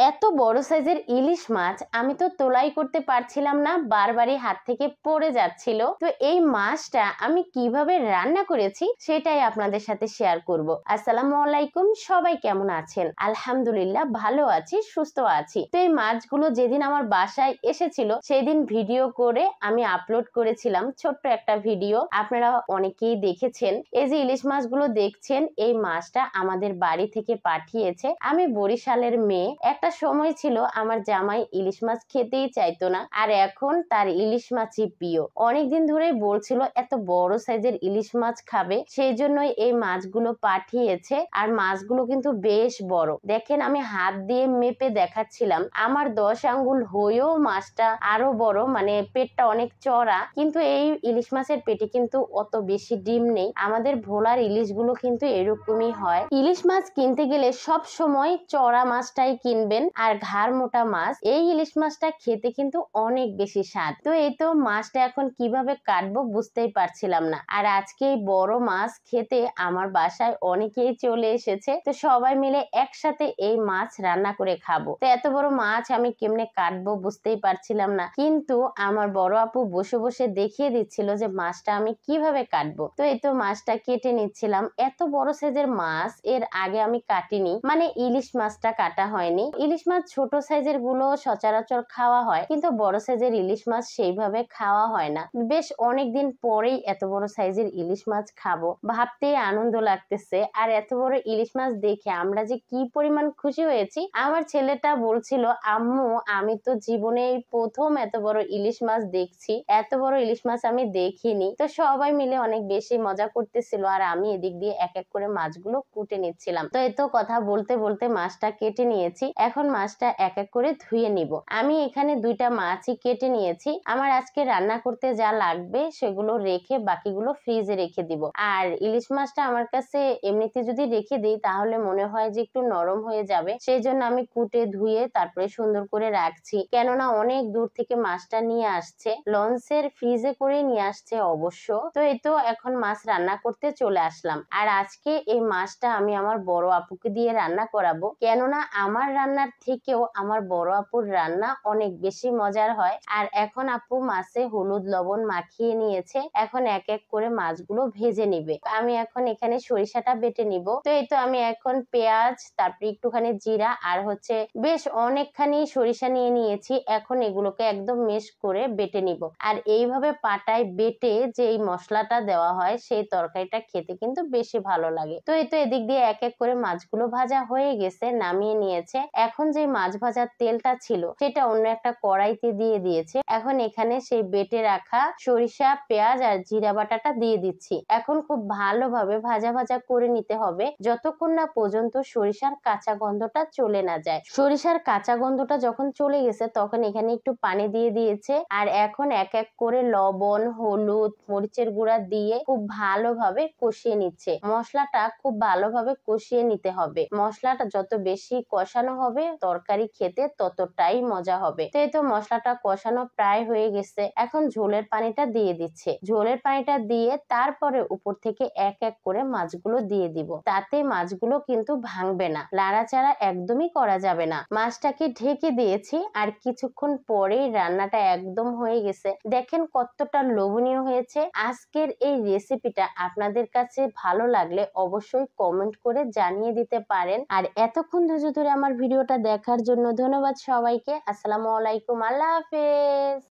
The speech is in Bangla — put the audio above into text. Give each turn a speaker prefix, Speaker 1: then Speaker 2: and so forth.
Speaker 1: এত বড় সাইজের ইলিশ মাছ আমি তো তোলাই করতে পারছিলাম না, বারবারই হাত থেকে পড়ে যাচ্ছিল। তো এই মাছটা আমি কিভাবে রান্না করেছি সেটাই আপনাদের সাথে শেয়ার করব। আসসালামু আলাইকুম, সবাই কেমন আছেন? আলহামদুলিল্লাহ ভালো আছি, সুস্থ আছি। তো এই মাছগুলো যেদিন আমার বাসায় এসেছিল সেই দিন ভিডিও করে আমি আপলোড করেছিলাম, ছোট্ট একটা ভিডিও, আপনারা অনেকেই দেখেছেন। এই যে ইলিশ মাছগুলো দেখছেন, এই মাছটা আমাদের বাড়ি থেকে পাঠিয়েছে। আমি বরিশালের মেয়ে, একটা সময় ছিল আমার জামাই ইলিশ মাছ খেতেই চাইতো না, আর এখন তার ইলিশ মাছই প্রিয়। অনেকদিন ধরেই বলছিল এত বড় সাইজের ইলিশ মাছ খাবে, সেই জন্যই এই মাছগুলো পাঠিয়েছে। আর মাছগুলো কিন্তু বেশ বড়, দেখেন আমি হাত দিয়ে মেপে দেখাচ্ছিলাম, আমার 10 আঙ্গুল হয়েও মাছটা আরো বড়, মানে পেটটা অনেক চড়া। কিন্তু এই ইলিশ মাছের পেটে কিন্তু অত বেশি ডিম নেই। আমাদের ভোলার ইলিশগুলো কিন্তু এরকমই হয়। ইলিশ মাছ কিনতে গেলে সব সময় চড়া মাছটাই কিনবেন আর ঘাড় মোটা মাছ। এই ইলিশ মাছটা খেতে কিন্তু অনেক বেশি স্বাদ। তো এই তো মাছটা এখন কিভাবে কাটবো বুঝতেই পারছিলাম না। আর আজকে এই বড় মাছ খেতে আমার বাসায় অনেকেই চলে এসেছে। তো সবাই মিলে একসাথে এই মাছ রান্না করে খাবো। তো এত বড় মাছ আমি কেমনে কাটবো বুঝতেই পারছিলাম না, কিন্তু আমার বড় আপু বসে বসে দেখিয়ে দিচ্ছিল যে মাছটা আমি কিভাবে কাটবো। তো এই তো মাছটা কেটে নিচ্ছিলাম। এত বড় সাইজের মাছ এর আগে আমি কাটিনি, মানে ইলিশ মাছটা কাটা হয়নি। ইলিশ মাছ ছোট সাইজের গুলো সচরাচর খাওয়া হয়, কিন্তু বড় সাইজের ইলিশ মাছ সেইভাবে খাওয়া হয় না। বেশ অনেকদিন পরেই এত বড় সাইজের ইলিশ মাছ খাবো, ভাবতেই আনন্দ লাগতেছে। আর এত বড় ইলিশ মাছ দেখে আমরা যে কি পরিমাণ খুশি হয়েছি। আমার ছেলেটা বলছিল, আম্মু আমি তো জীবনে প্রথম এত বড় ইলিশ মাছ দেখছি, এত বড় ইলিশ মাছ আমি দেখিনি। তো সবাই মিলে অনেক বেশি মজা করতেছিল, আর আমি এদিক দিয়ে এক এক করে মাছগুলো কুটে নিচ্ছিলাম। তো এই তো কথা বলতে বলতে মাছটা কেটে নিয়েছি, এখন মাছটা এক এক করে ধুয়ে নিব। আমি এখানে দুইটা মাছই কেটে নিয়েছি। আমার আজকে রান্না করতে যা লাগবে সেগুলো রেখে বাকিগুলো ফ্রিজে রেখে দিব। আর ইলিশ মাছটা আমার কাছে এমনিতে যদি রেখে দিই তাহলে মনে হয় যে একটু নরম হয়ে যাবে, সেই জন্য আমি কুটে ধুয়ে তারপরে সুন্দর করে রাখছি। কেননা অনেক দূর থেকে মাছটা নিয়ে আসছে, লঞ্চের ফ্রিজে করে নিয়ে আসছে অবশ্য। তো এই তো এখন মাছ রান্না করতে চলে আসলাম। আর আজকে এই মাছটা আমি আমার বড় আপুকে দিয়ে রান্না করাবো, কেননা আমার রান্নার থেকেও আমার বড় আপুর রান্না অনেক বেশি মজার হয়। আর এখন আপু মাছে হলুদ লবণ মাখিয়ে নিয়েছে, এখন এক এক করে মাছগুলো ভেজে নিবে। আমি এখন এখানে সরিষাটা বেটে নিব। তো এই তো আমি এখন পেঁয়াজ, তারপরে একটুখানি জিরা আর হচ্ছে বেশ অনেকখানি সরিষা নিয়ে নিয়েছি। এখন এগুলোকে একদম মেশ করে বেটে নিব। আর এইভাবে পাটায় বেটে যে এই মশলাটা দেওয়া হয় সেই তরকারিটা খেতে কিন্তু বেশি ভালো লাগে। তো এই তো এদিক দিয়ে এক এক করে মাছগুলো ভাজা হয়ে গেছে, নামিয়ে নিয়েছে। এখন যে মাছ ভাজার তেলটা ছিল সেটা অন্য একটা কড়াইতে দিয়ে দিয়েছে। এখন এখানে সেই বেটে রাখা সরিষা, পেঁয়াজ আর জিরা বাটাটা দিয়ে দিচ্ছি। এখন খুব ভালোভাবে ভাজা ভাজা করে নিতে হবে, যতক্ষণ না পর্যন্ত সরিষার কাঁচা গন্ধটা চলে না যায়। সরিষার কাঁচা গন্ধটা যখন চলে গেছে তখন এখানে একটু পানি দিয়ে দিয়েছে। আর এখন এক এক করে লবণ, হলুদ, মরিচের গুঁড়া দিয়ে খুব ভালোভাবে কষিয়ে নিচ্ছে। মশলাটা খুব ভালোভাবে কষিয়ে নিতে হবে। মশলাটা যত বেশি কষানো হবে তরকারি খেতে ততটাই মজা হবে। তো এই তো মশলাটা কষানো প্রায় হয়ে গেছে, এখন ঝোলের পানিটা দিয়ে দিচ্ছে। ঝোলের পানিটা দিয়ে তারপরে উপর থেকে এক এক করে মাছগুলো দিয়ে দিব, তাতে মাছগুলো কিন্তু ভাঙবে না, লাড়াচাড়া একদমই করা যাবে না। মাছটাকে ঢেকে দিয়েছি, আর কিছুক্ষণ পরেই রান্নাটা একদম হয়ে গেছে। দেখেন কতটা লোভনীয় হয়েছে। আজকের এই রেসিপিটা আপনাদের কাছে ভালো লাগলে অবশ্যই কমেন্ট করে জানিয়ে দিতে পারেন। আর এতক্ষণ ধৈর্য ধরে আমার ভিডিওটা দেখার জন্য ধন্যবাদ সবাইকে। আসসালামু আলাইকুম, আল্লাহ হাফেজ।